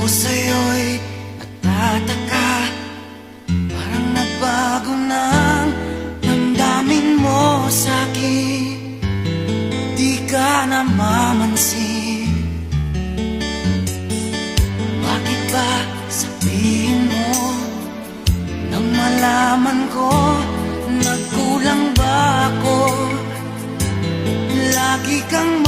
sa'yo'y natataka, parang nagbago ng damdamin mo sa'kin. Di ka namamansin. Bakit ba sabihin mo nang malaman ko nagkulang ba ako? Lagi kang